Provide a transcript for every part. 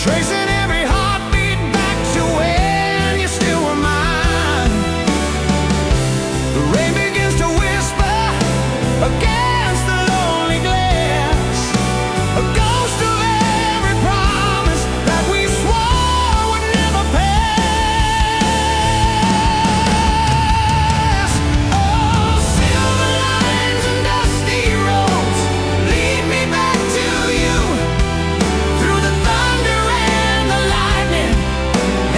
tracing every heartbeat back to when you still were mine. The rain begins to whisper against the lonely glass, a ghost of every promise that we swore would never pass. Oh, silver lines and dusty roads lead me back to you, through the thunder and the lightning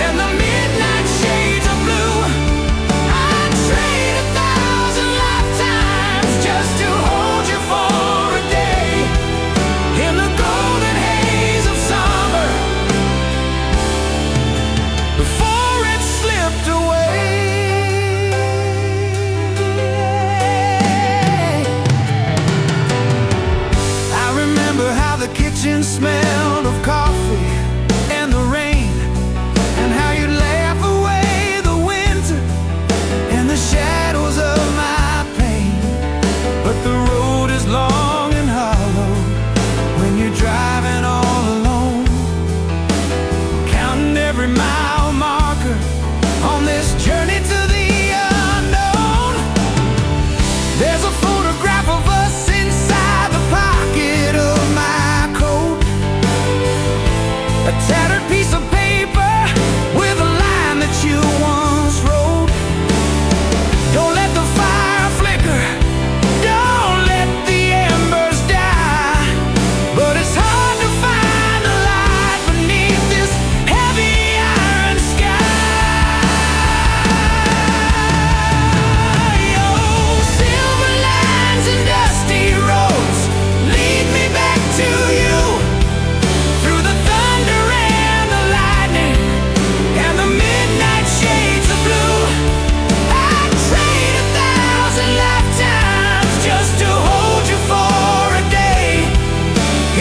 and the midnight shades of blue. I'd trade 1,000 lifetimes just to hold you for a day in the golden haze of summer before it slipped away. I remember how the kitchen smelled of coffee and the rain, and how you laugh away the winter and the shadows of my pain. But the road is long and hollow when you're driving all alone, counting every mile marker on this journey to the unknown. There's a photograph of us inside the pocket of my coat, a tattered piece of paper with a line that you once wrote. Don't let the fire flicker, don't let the embers die, but it's hard to find the light beneath this heavy iron sky. Oh, silver lines and dusty roads lead me back to you, through the thunder and the lightning and the midnight shades of blue. I'd trade 1,000 lifetimes just to hold you for a day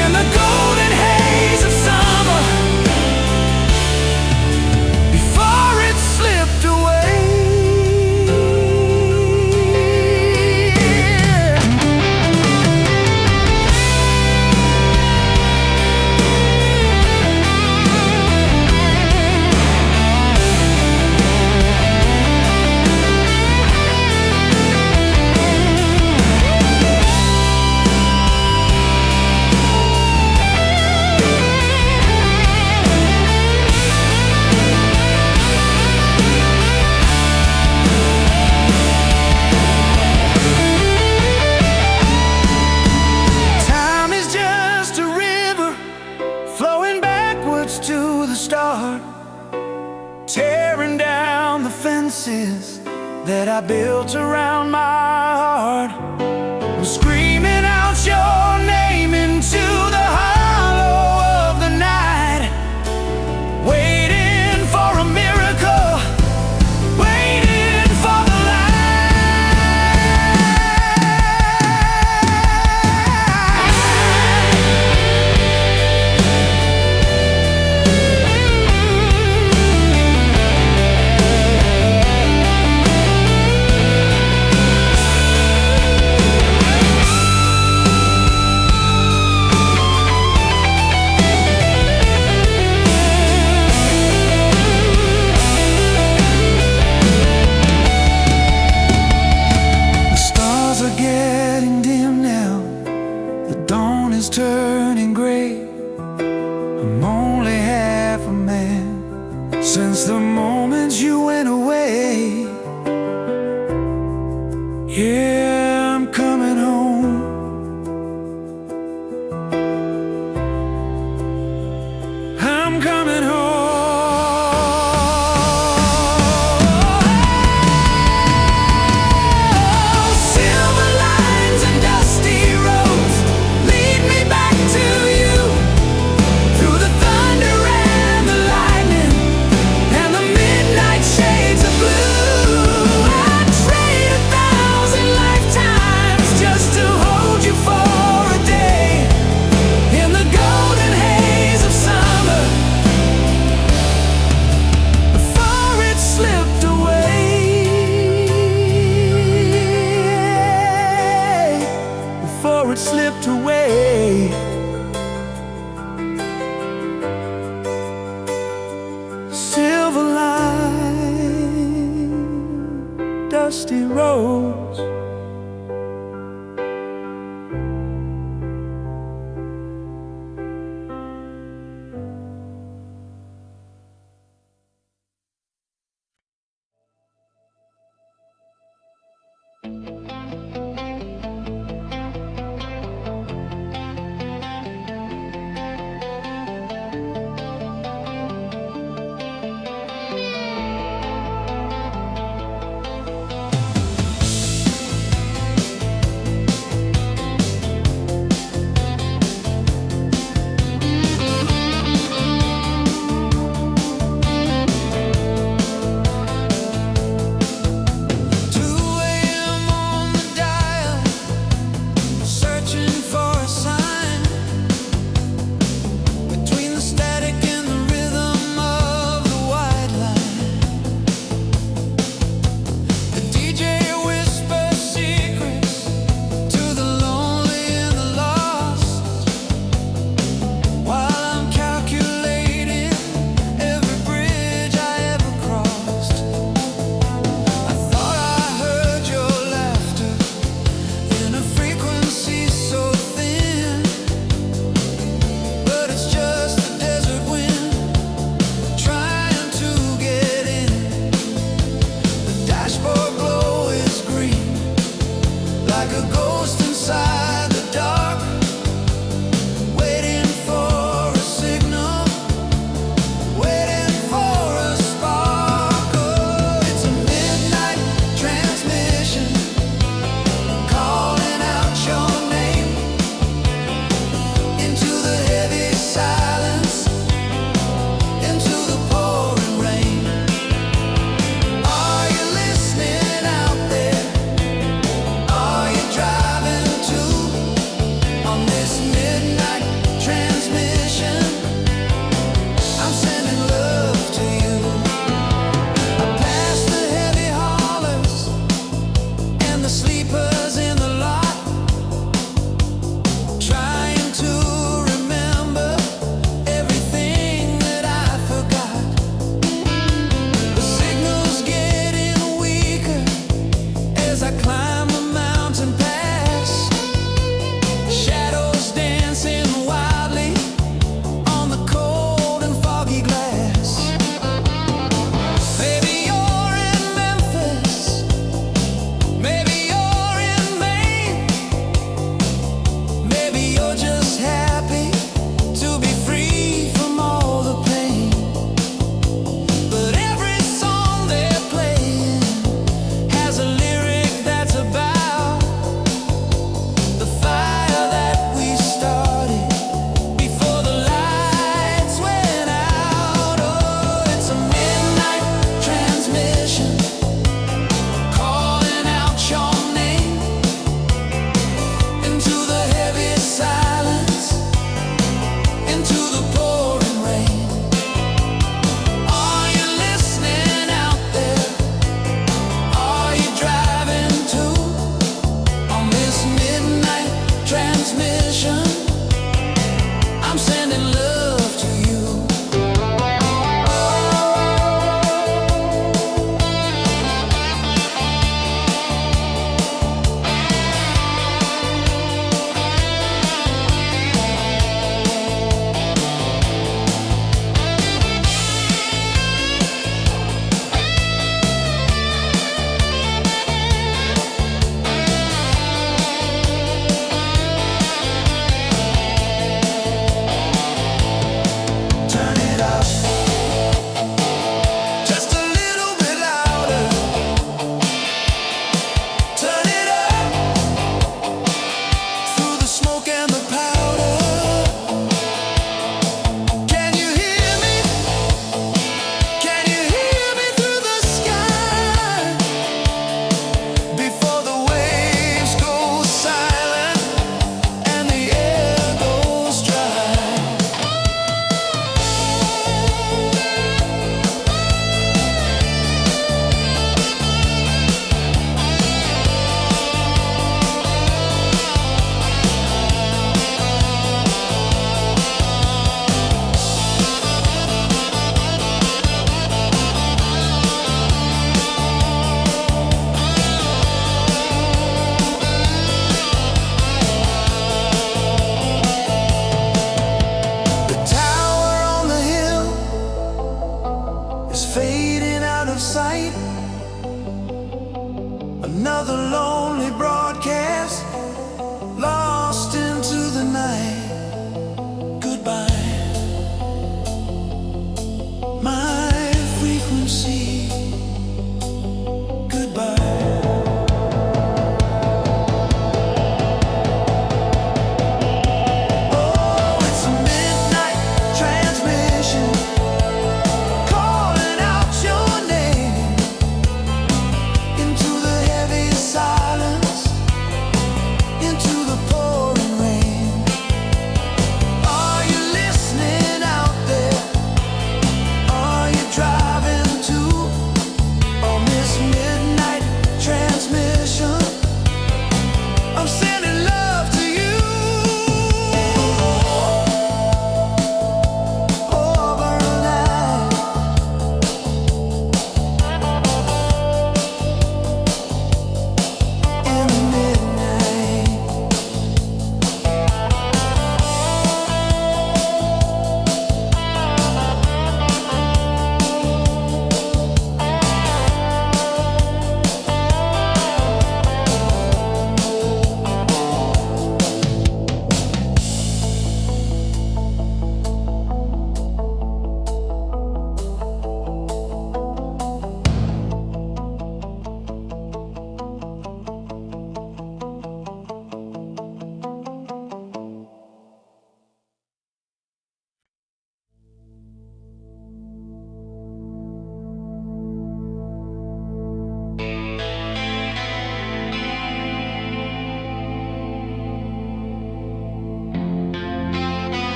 in the golden haze of summer before it slipped away. Time is just a river flowing backwards to the start, tearing down the fences that I built around my heart. I'm screaming out your name into the hollow of the night, waiting for a miracle, waiting for the The stars are getting dim now, the dawn is turning gray. I'm only half a man since the moment you went away. Yeah, I'm coming home. I'm coming home. Silver lines and dusty roads lead me back to you, through the thunder and the lightning and the midnight shades of blue. I'd trade 1,000 lifetimes just to hold you for a day in the golden haze of summer before it slipped away. Before it slipped away.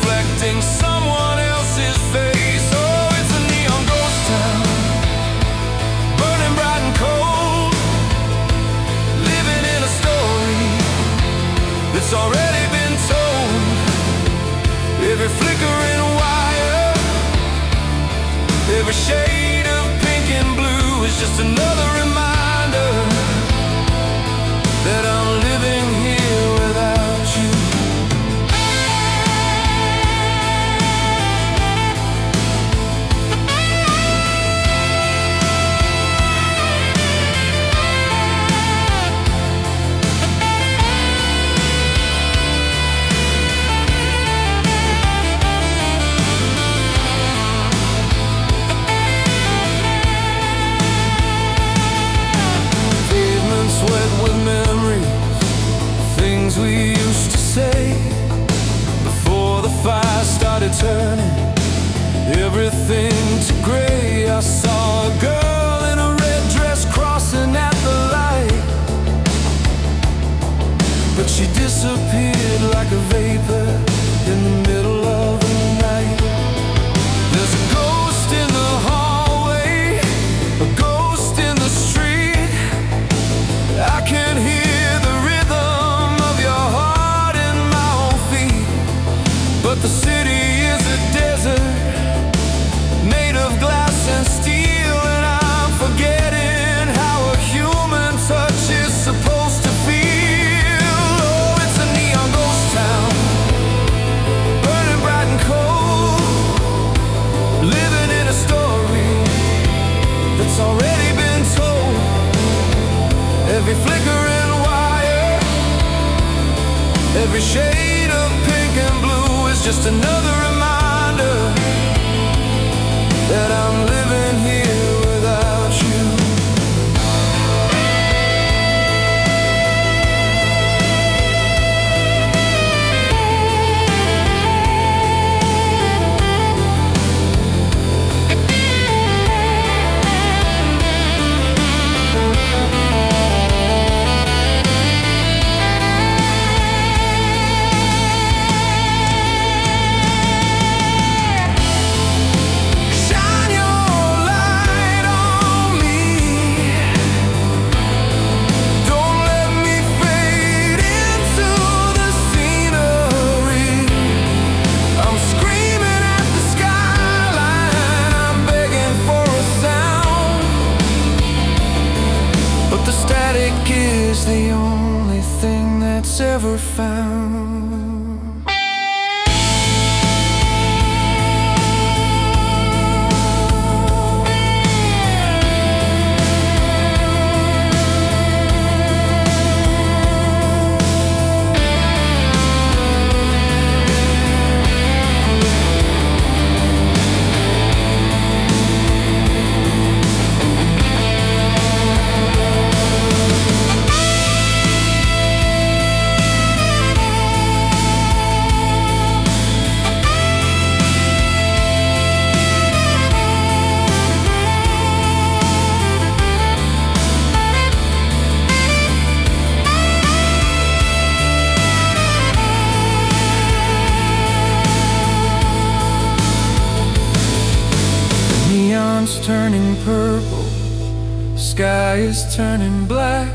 reflecting someone else's face. Oh, it's a neon ghost town, burning bright and cold, living in a story that's already been told. Every flickering wire, every shade of pink and blue is just another reminder that I'm living here without you. Wet with memories, things we used to say before the fire started turning everything to gray. I saw a girl in a red dress crossing at the light, but she disappeared like a vapor in the middle of the night. There's a ghost in the hallway, a ghost in the street. I can hear the rhythm of your heart in my own feet. But the city is a desert made of glass and steel, and I'm forgetting how a human touch is supposed to feel. Oh, it's a neon ghost town, burning bright and cold, living in a story that's already been told. Every flickering wire, every shade of pink and blue is just another reminder that I'm living here without you. Is the only thing that's ever found. Turning purple, sky is turning black.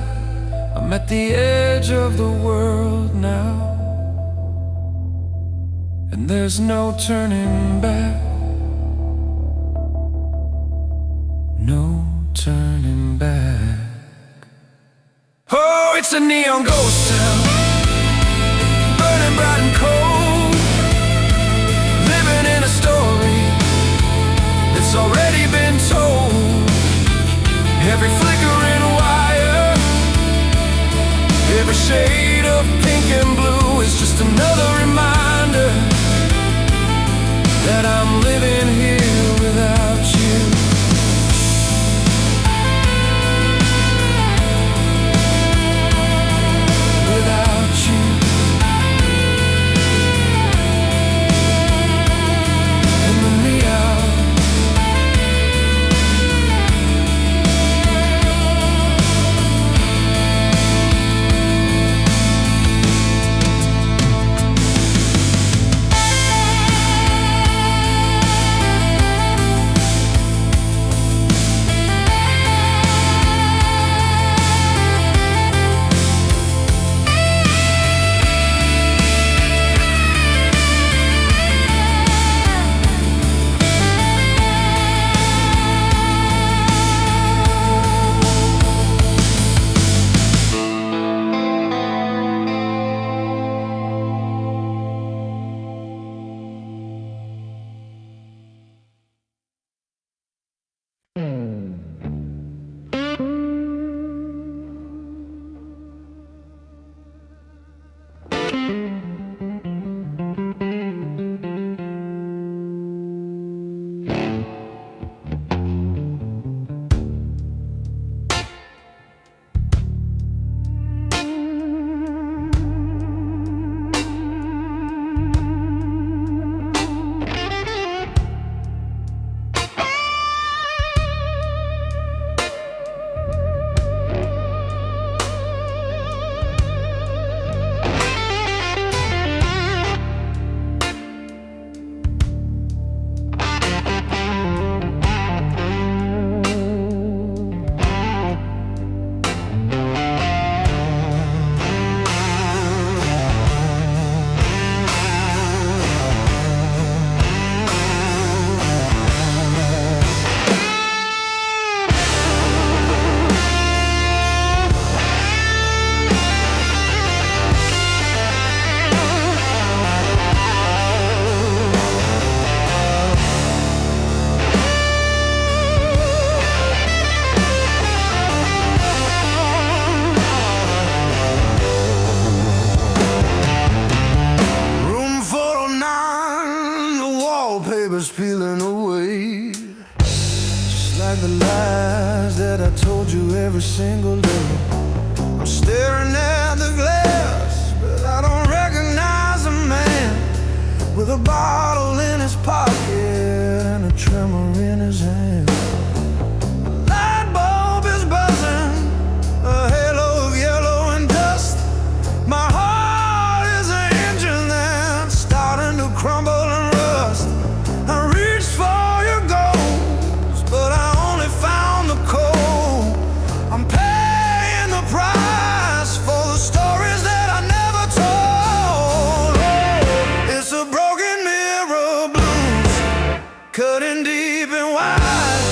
I'm at the edge of the world now, and there's no turning back. No turning back. Oh, it's a neon ghost town, burning bright and cold, living in a story that's already been told. Every flickering wire, every shade of pink and blue is just another reminder that I'm living here without you. Without you. In the neon. every single day. I'm staring at the glass, but I don't recognize a man with a bottle in his pocket and a tremor in his hand. The light bulb is buzzing, a halo of yellow and dust. My heart is an engine that's starting to crumble and rust. I reached for your goals, but I only found the coal. I'm paying the price for the stories that I never told. Oh, it's a broken mirror blues, cutting deep and wide.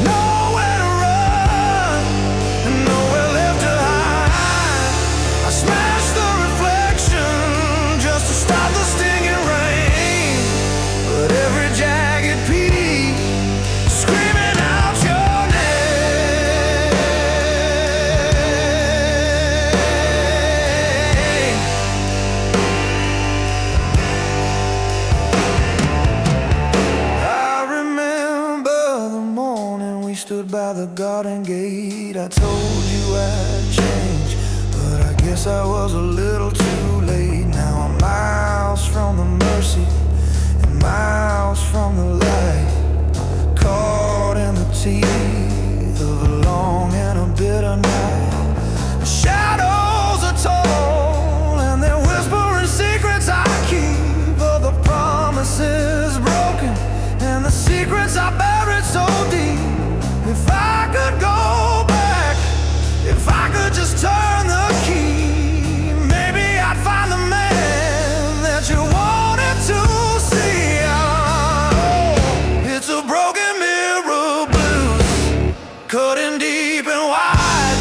Nowhere to run and nowhere left to hide. I smashed the reflection just to stop the stinging rain, but every jagged peak screaming out your name. I remember the morning we stood by the garden gate. I told you I'd change, but I guess I was a little too late. Now I'm miles from the mercy and miles from the light, caught in the teeth of a long and a bitter night. The shadows are tall and they're whispering secrets I keep, of the promises broken and the secrets I buried so deep. If I could go back, if I could just turn the key, maybe I'd find the man that you wanted to see. Oh, it's a broken mirror blues, cutting deep and wide.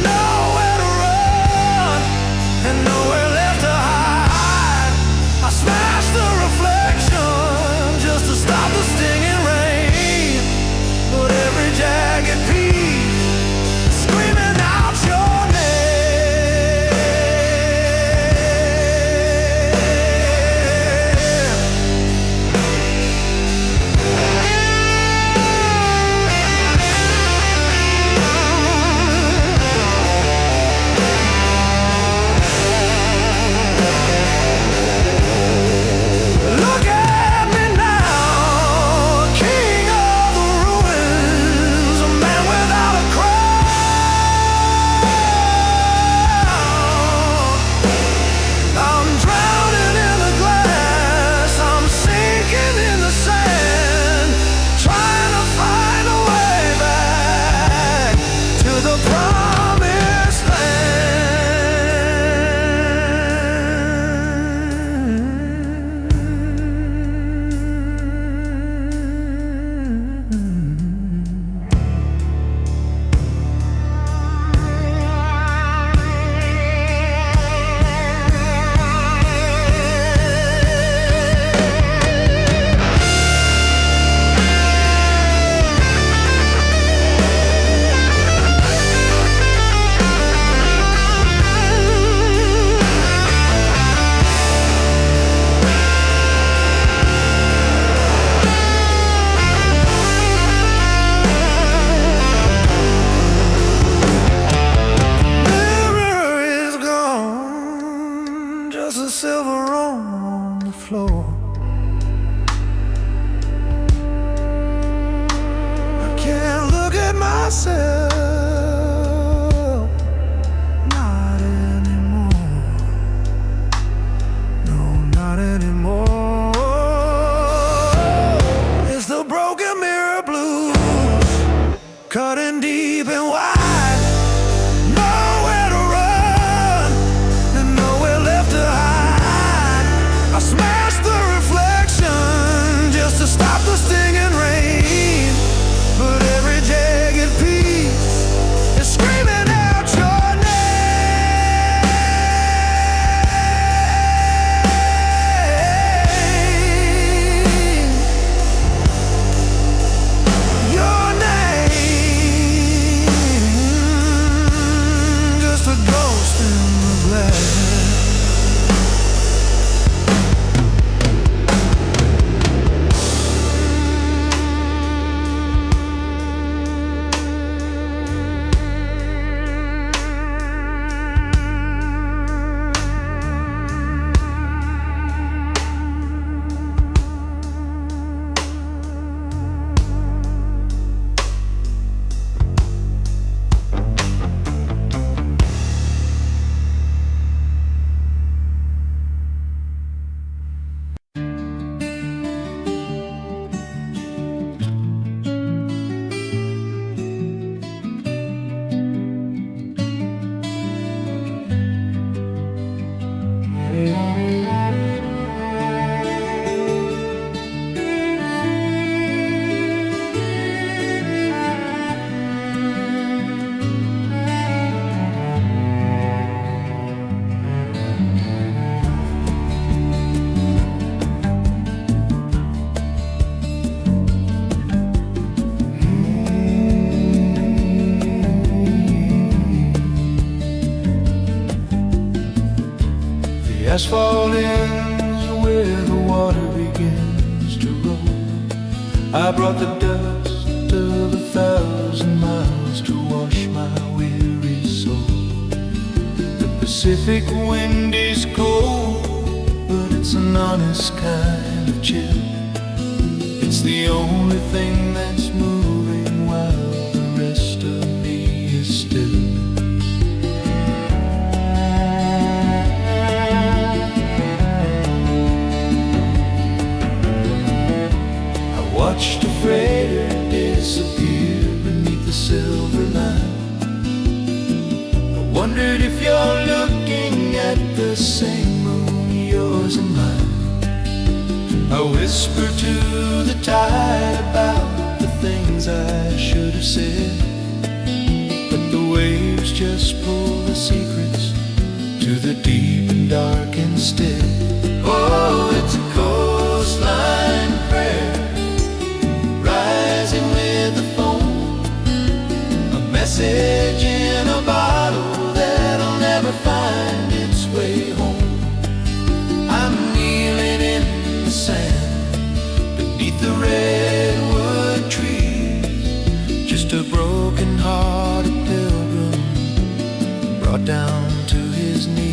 Nowhere to run and nowhere left to hide. I smashed the reflection just to stop the stinging rain, but every jagged peak screaming out your Look at me now, king of the ruins, a man without a crown. I'm drowning in the glass, I'm sinking in the sand, trying to find a way back to the promised mirror is gone, just a silver on the floor. I can't look at myself, not anymore. No, not anymore. It's the broken mirror blues, cutting deep and wide. Nowhere to run and nowhere left to hide. I smashed the reflection just to stop the stinging rain, but every jagged piece is screaming out your name. Your name. asphalt ends where the water begins to roll. I brought the dust of 1,000 miles to wash my weary soul. The Pacific wind is cold, but it's an honest kind of chill. It's the only thing that's moving while the rest of me is still. Watched a freighter disappear beneath the silver line. I wondered if you're looking at the same moon, yours and mine. I whisper to the tide about the things I should have said, but the waves just pull the secrets to the deep and dark instead. Oh, it's a coastline prayer, rising with the foam, a message in a bottle that'll never find its way home. I'm kneeling in the sand beneath the redwood trees, just a broken-hearted pilgrim brought down to his knees.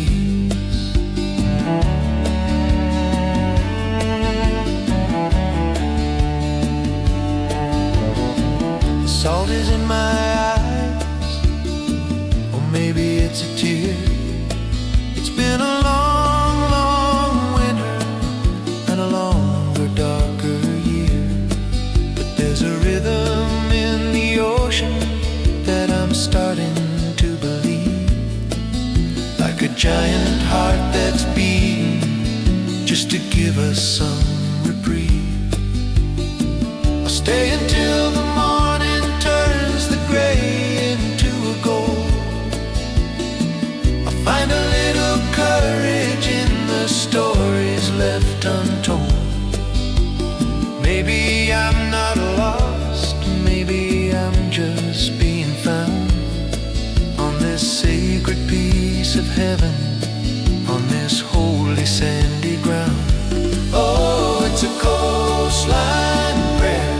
Salt is in my eyes, or maybe it's a tear. It's been a long, long winter and a longer, darker year. But there's a rhythm in the ocean that I'm starting to believe, like a giant heart that's beating just to give us some reprieve. I'll stay until the morning turns the gray into a gold. I'll find a little courage in the stories left untold. Maybe I'm not lost, maybe I'm just being found on this sacred piece of heaven, on this holy sandy ground. Oh, it's a coastline prayer,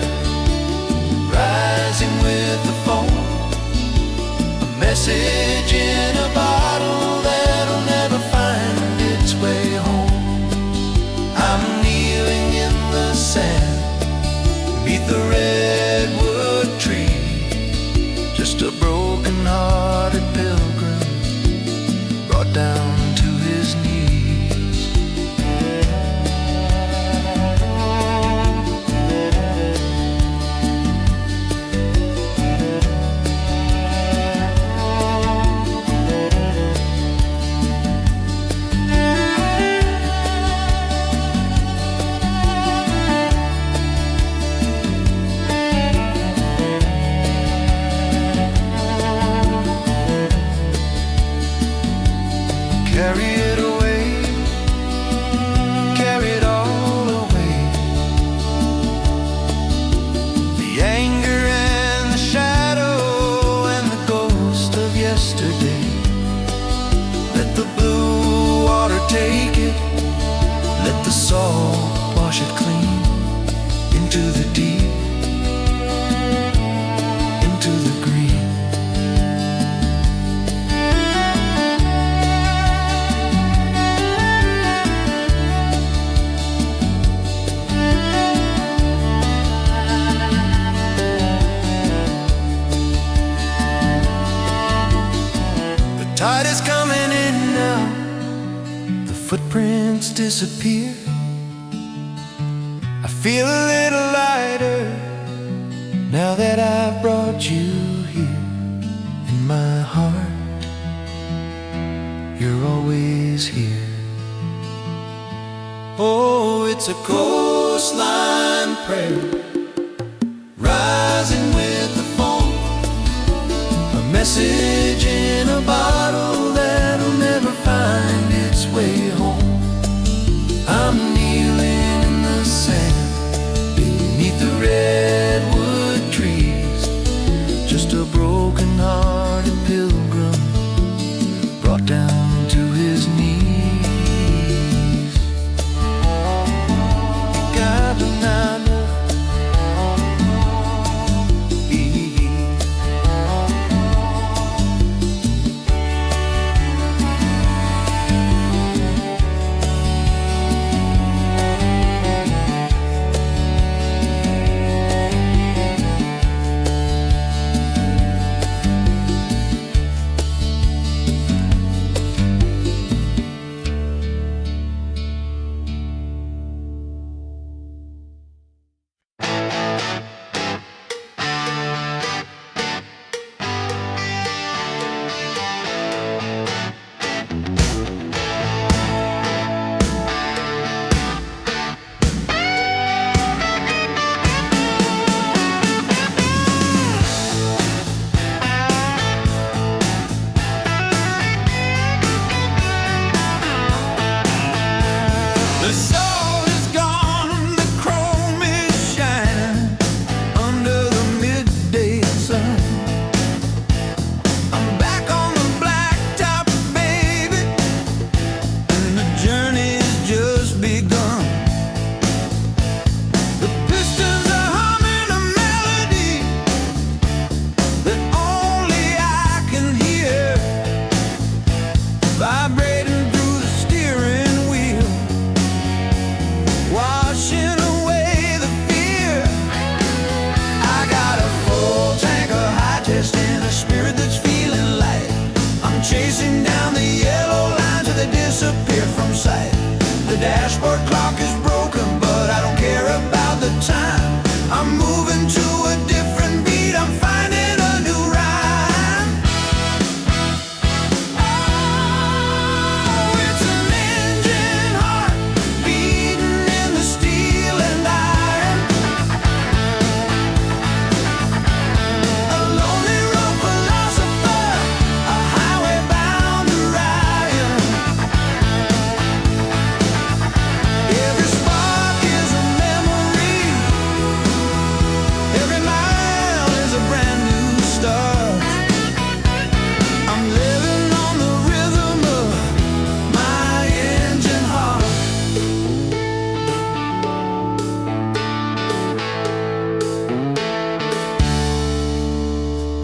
rising with the foam, a message in a bottle that'll never find its way home. I'm kneeling in the sand beneath the redwood tree, just a broken-hearted pilgrim brought down to his knees. Carry it away, carry it all away. The anger and the shadow and the ghost of yesterday. Let the blue water take it, let the salt wash it clean into the deep, into the green. Tide is coming in now, the footprints disappear. I feel a little lighter now that I've brought you here. In my heart, you're always here. Oh, it's a coastline prayer, rising with the foam, a message in a bottle that'll never find its way home. I'm kneeling in the sand beneath the redwood trees, just a broken-hearted pilgrim brought down to his knees. dashboard clock is broken, but I don't care about the time. I'm moving to a different beat, I'm finding a new rhyme. Oh, it's an engine heart beating in the steel and iron. A lonely road philosopher, a highway bound to Ryan. Every spark is a memory, every mile is a brand new start. I'm living on the rhythm of my engine heart.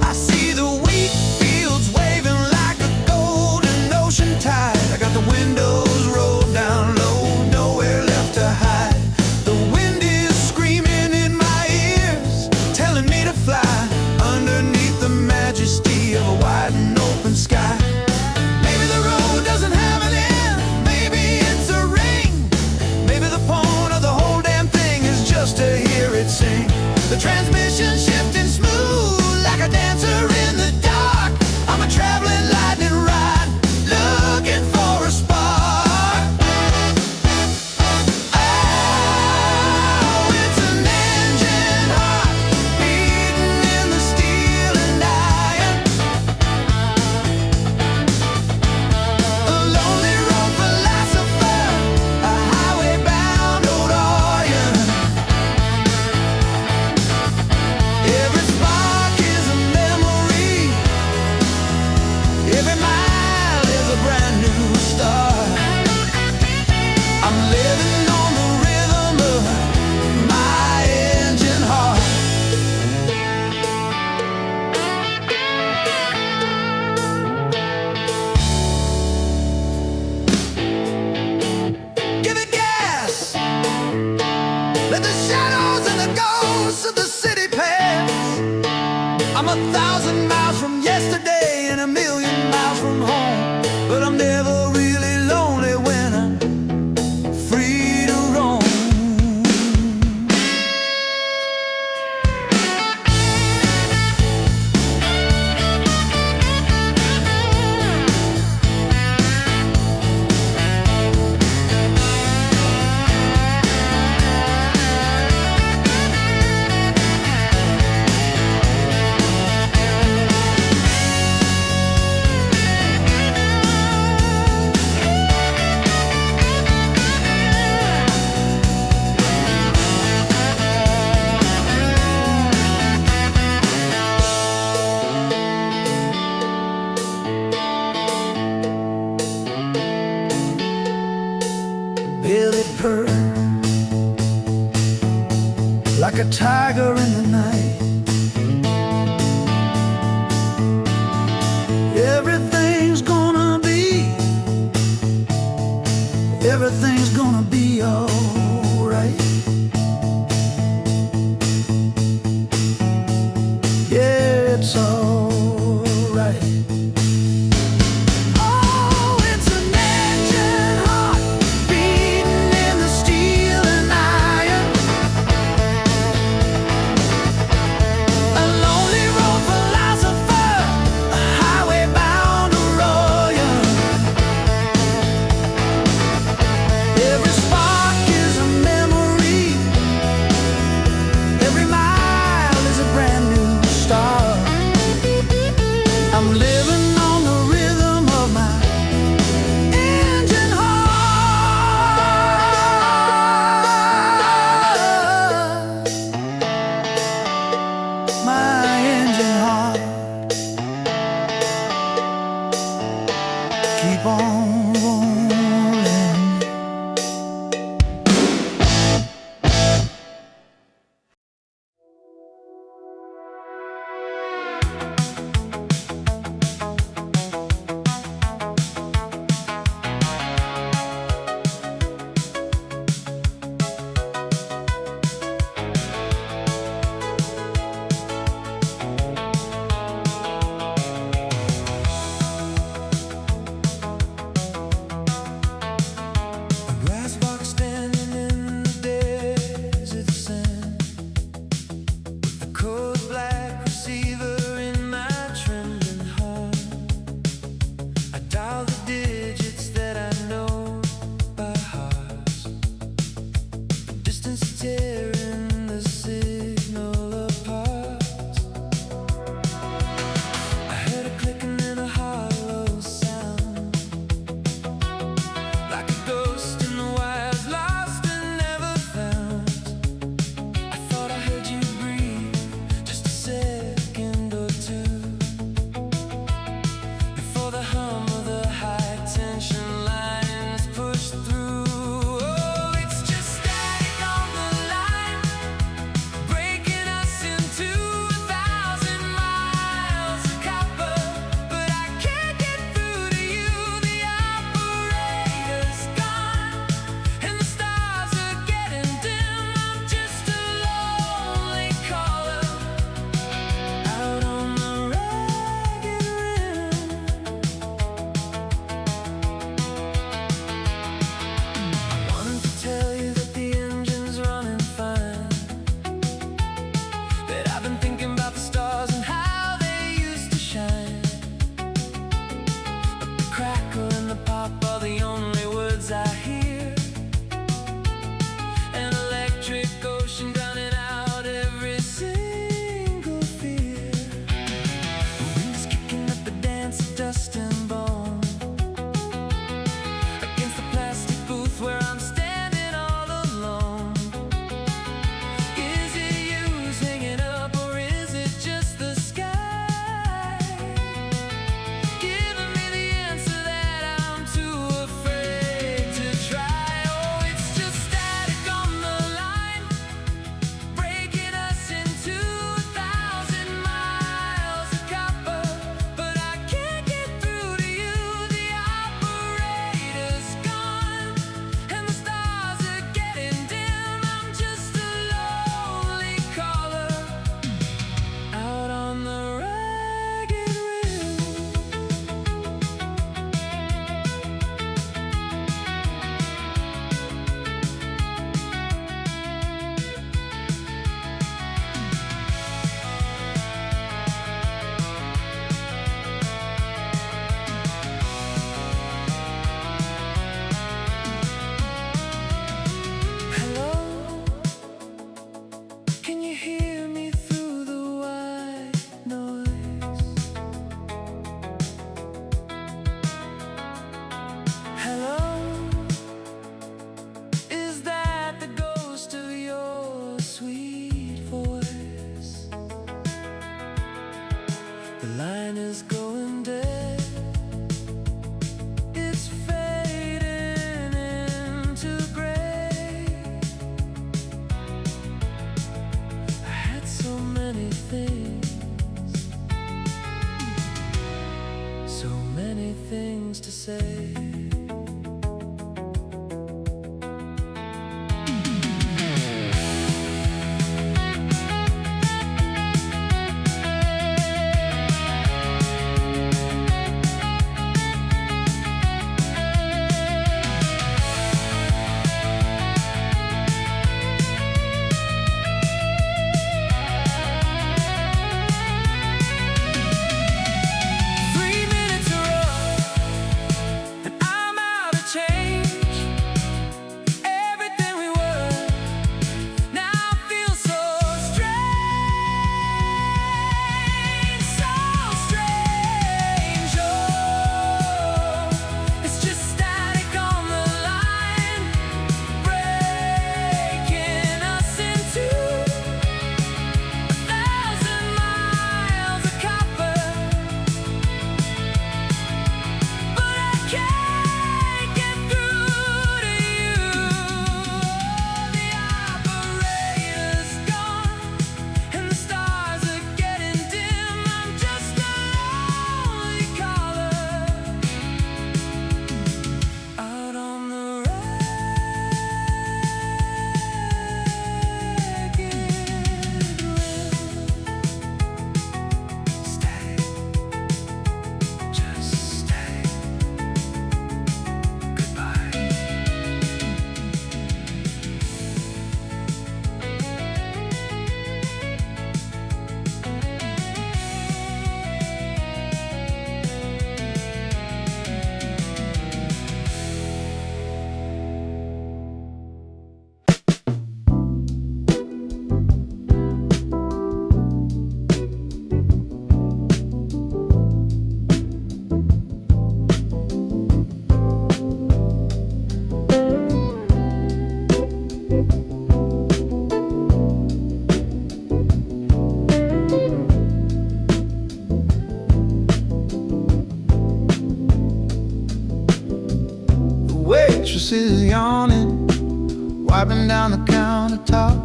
I see the wheat fields waving like a golden ocean tide. I got the windows rolled down low, nowhere left to hide. The wind is screaming in my ears, telling me to fly underneath the majesty of a wide and open sky. Maybe the road doesn't have an end, maybe it's a ring. Maybe the point of the whole damn thing is just to hear it sing. The transmission shifting smooth like a dancer in the dark. I'm a traveling lightning rod, looking for a spark. Oh, it's an engine heart beating in the steel and iron. A lonely road philosopher, a highway bound old Orion. Every spark is a memory, every mile is a brand new start. I'm living on the rhythm of my engine heart. Give it gas, let the shadows and the ghosts of the city pass. I'm 1,000 miles from yesterday and 1,000,000 miles from home, but I'm never really lonely when I'm free to roam. Billy purr like a tiger in the night. Everything's gonna be alright. Yeah, it's alright. Oh, it's an engine heart beating in the steel and iron. A lonely road philosopher, a highway bound to Royan. Every spark is a memory, every mile is a brand new start. I'm living on the rhythm of my engine heart. My engine heart. Keep on rolling. is going dead. It's fading into gray. I had so many things, so many things to say. Is yawning, wiping down the countertop.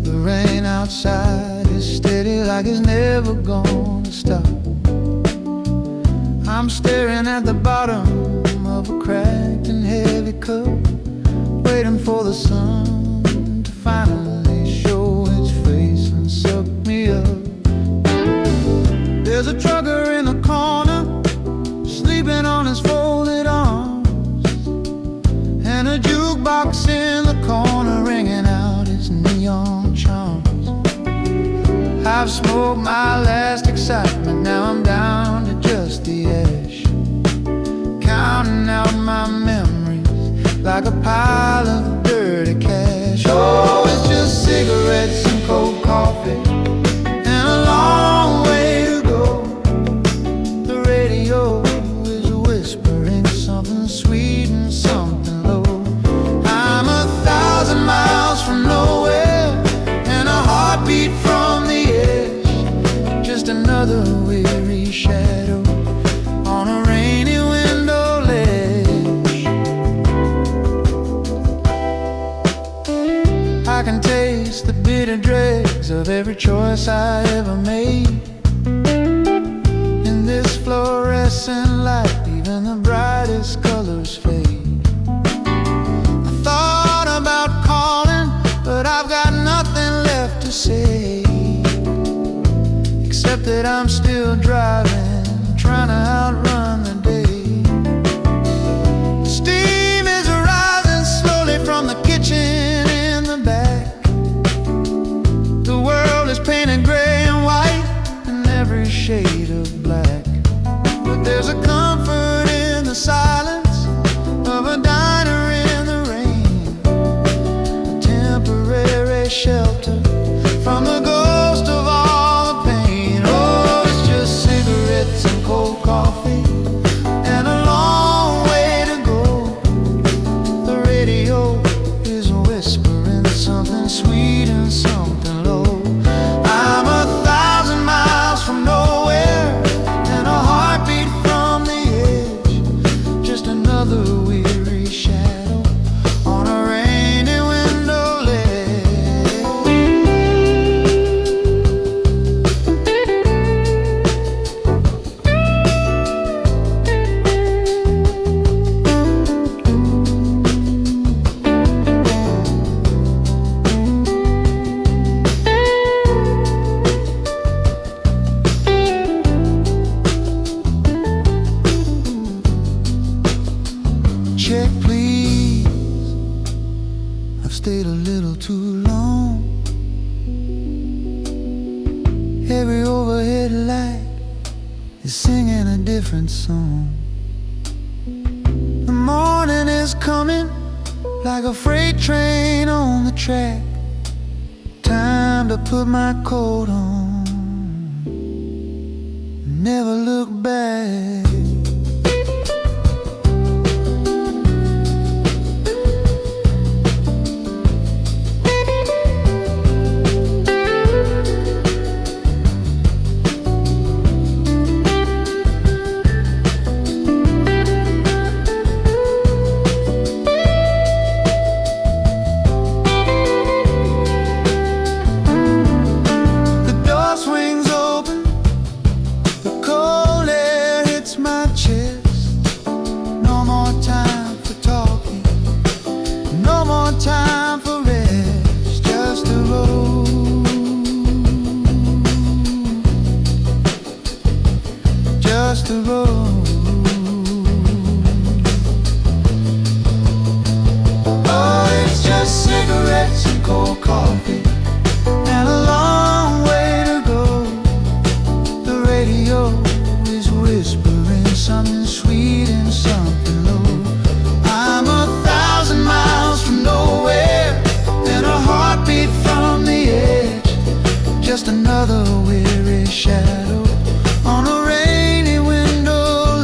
The rain outside is steady like it's never gonna stop. I'm staring at the bottom of a cracked and heavy cup, waiting for the sun to finally show its face and suck me up. There's a trucker in the corner, sleeping on his folded arms, and a jukebox in the corner ringing out his neon charms. I've smoked my last excitement, now I'm down to just the ash, counting out my memories like a pile of dirty cash. Oh, it's just cigarettes and cold coffee and a long way to go. The radio is whispering something sweet and something low. I'm 1,000 miles from nowhere and a heartbeat from the edge, just another weary shadow on a rainy window ledge. I can taste the bitter dregs of every choice I ever made. In this fluorescent light, even the brightest colors fade. I thought about calling, but I've got nothing left to say, except that I'm still driving, trying to outrun the day. Steam is rising slowly from the kitchen in the back. The world is painted gray and white and every shade of black. But there's a comfort in the silence of a diner in the rain, a temporary shelter from the ghost of all the pain. Oh, it's just cigarettes and cold coffee and a long way to go. The radio is whispering something sweet and something low. I'm 1,000 miles from nowhere is singing a different song. The morning is coming like a freight train on the track. Time to put my coat on, never look back. Just another weary shadow on a rainy window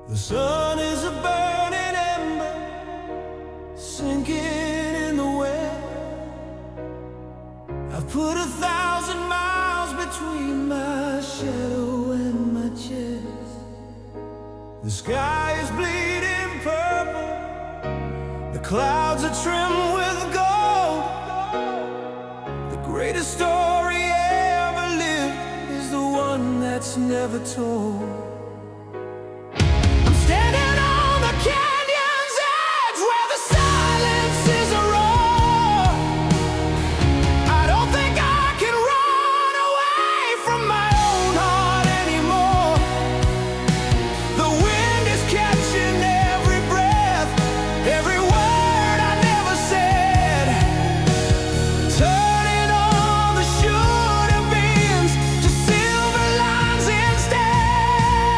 The sun is a burning ember, sinking in the well. I've put 1,000 miles between my shadow and my chest. The sky is bleeding purple, the clouds are trimmed with gold. The greatest story ever lived is the one that's never told. Standing on the canyon's edge where the silence is a roar. I don't think I can run away from my own heart anymore. The wind is catching every breath, every word I never said, turning all the should have beens to silver lines instead.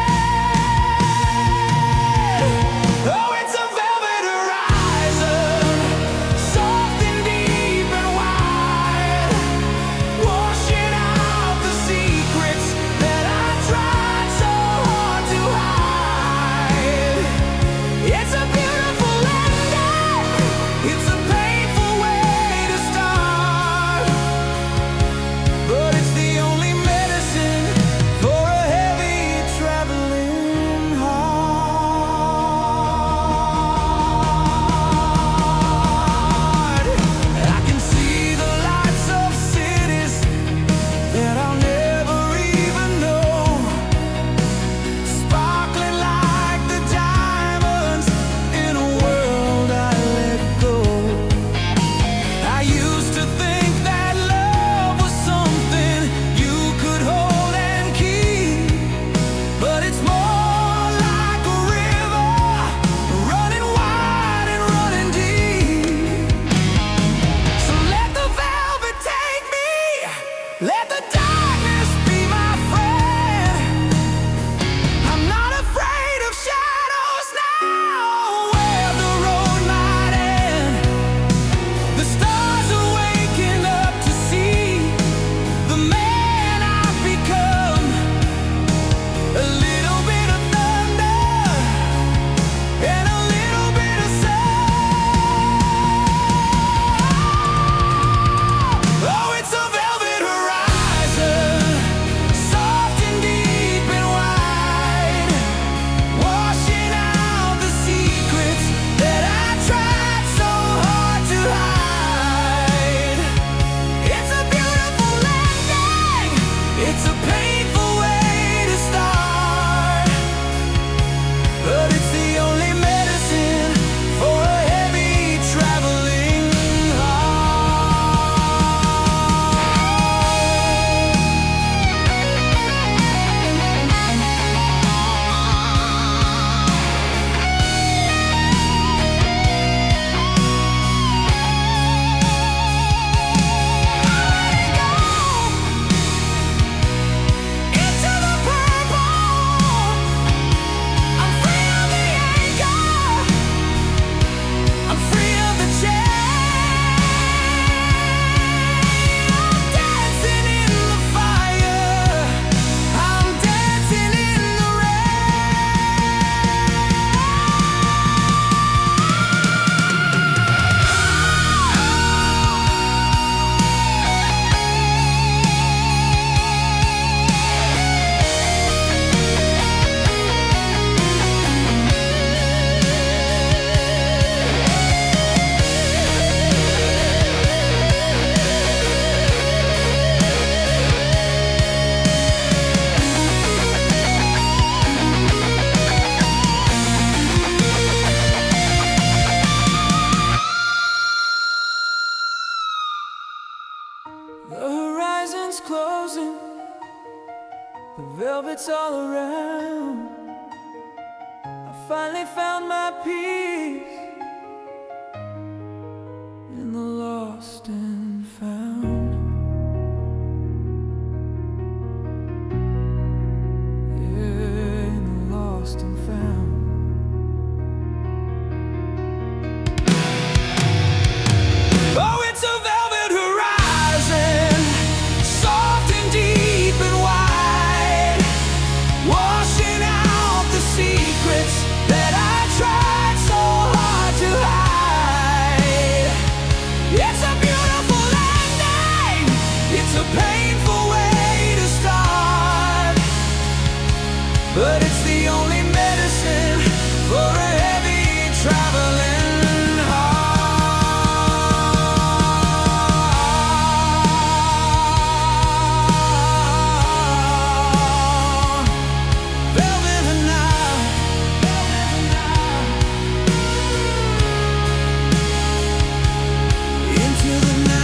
Let the darkness be my friend. I'm not afraid of shadows now. Where the road might end, the stars are waking up to see the man I've become. A little bit of thunder and a little bit of sun. Oh, it's a velvet horizon, soft and deep and wide, washing out the secrets that I tried so hard to hide. It's a beautiful landing, it's a painful way to start, but it's the only medicine for a heavy traveling into the purple. I'm free of the anger, I'm free of the chain. I'm dancing in the fire, I'm dancing in the horizon's closing, the velvet's all around. I finally found my peace in the lost and found. Yeah, in the lost and found. Oh, it's a velvet horizon, soft and deep and wide, washing out the secrets that I tried so hard to hide. It's a beautiful landing, it's a painful way to start, but it's the only medicine for a heavy traveling heart. Velvet and night, into the night.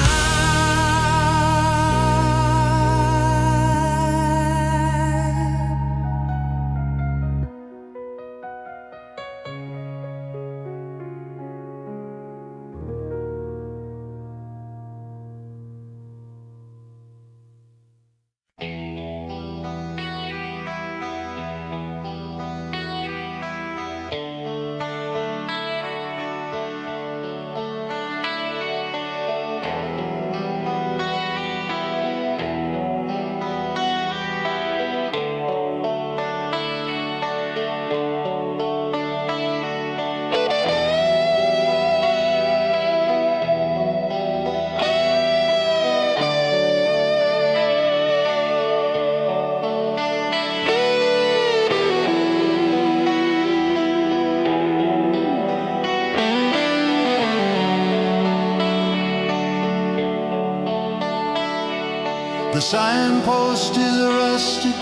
The signpost is rusted,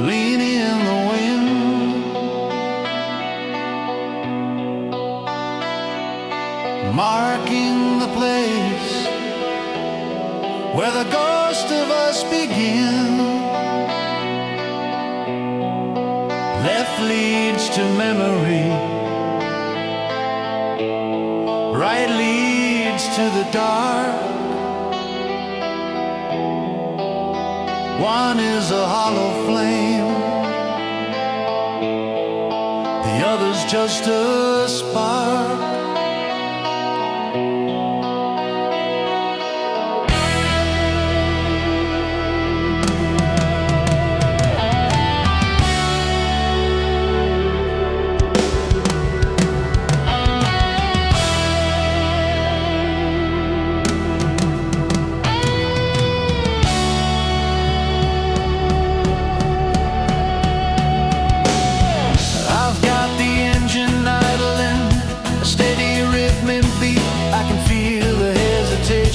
leaning in the wind, marking the place where the ghost of us begin. Left leads to memory, right leads to the dark. One is a hollow flame, the other's just a spark.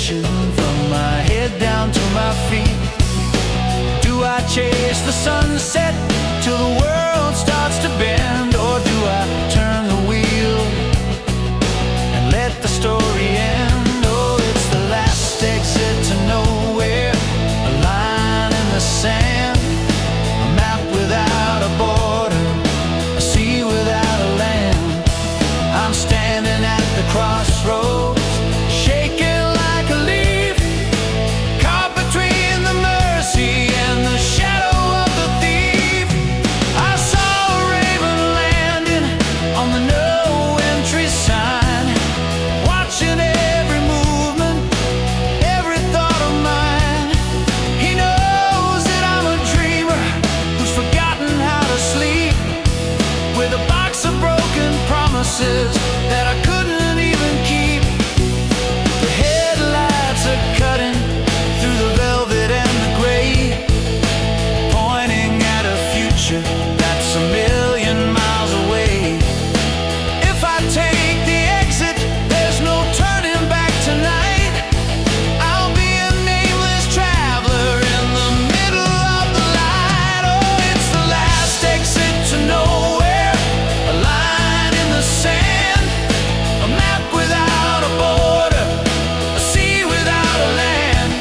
From my head down to my feet. Do I chase the sunset till the world starts to bend, or do I turn the wheel and let the story end? Oh, it's the last exit to nowhere, a line in the sand, a map without a border, a sea without a land. I'm standing at the crossroads, shaking like a leaf, caught between the mercy and the shadow of the thief. I saw a raven landing on the no entry sign, watching every movement, every thought of mine. He knows that I'm a dreamer who's forgotten how to sleep, with a box of broken promises that I couldn't even keep. The headlights are cutting through the velvet and the gray, pointing at a future that's a million miles away. If I take the exit, there's no turning back tonight. I'll be a nameless traveler in the middle of the light. Oh, it's the last exit to nowhere, a line in the sand, a map without a border, a sea without a land.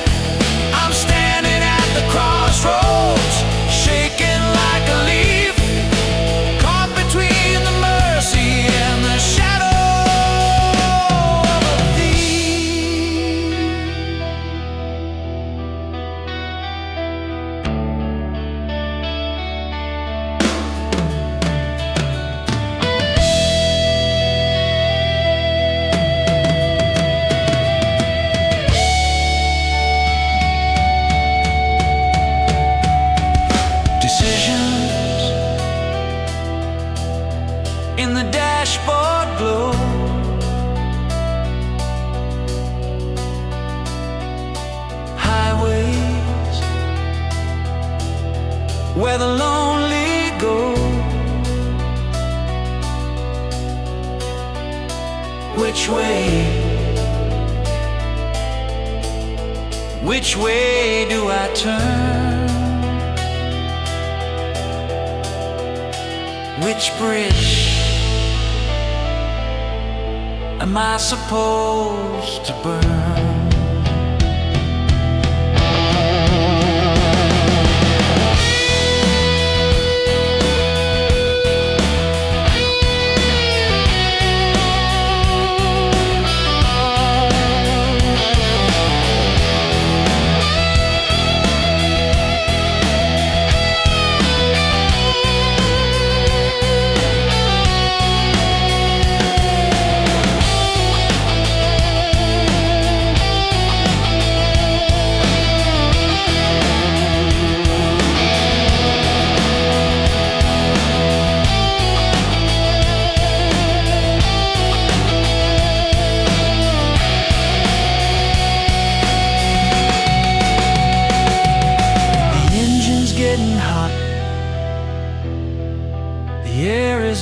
I'm standing at the crossroads, shaking like a leaf, caught between the mercy and the shadow of a thief. Decisions in the dashboard glow, highways where the lonely go. Which way do I turn? Which bridge am I supposed to burn?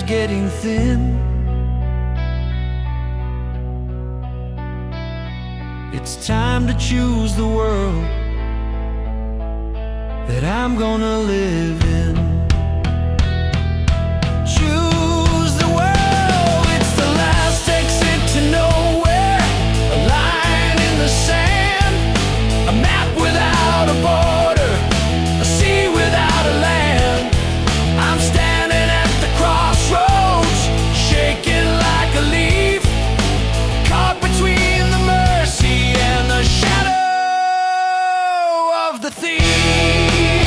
Getting thin. It's time to choose the world that I'm gonna live in. Choose the world, it's the last exit to nowhere, a line in the sand, a map without a border, a sea without a land. I'm standing at the crossroads, shaking like a leaf, caught between the mercy and the shadow of the thief.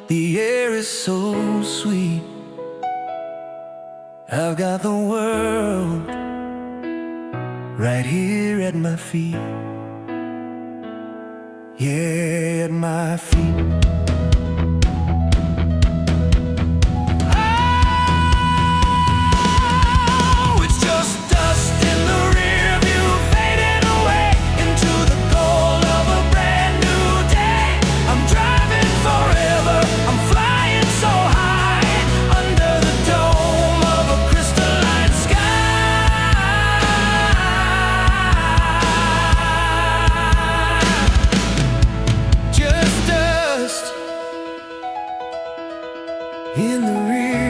The air is so sweet. I've got the world right here at my feet. Yeah, at my feet. Oh, it's just dust in the rearview, fading away into the gold of a brand new day. I'm driving forever, I'm flying so high, under the dome of a crystalline sky. Just dust in the rear.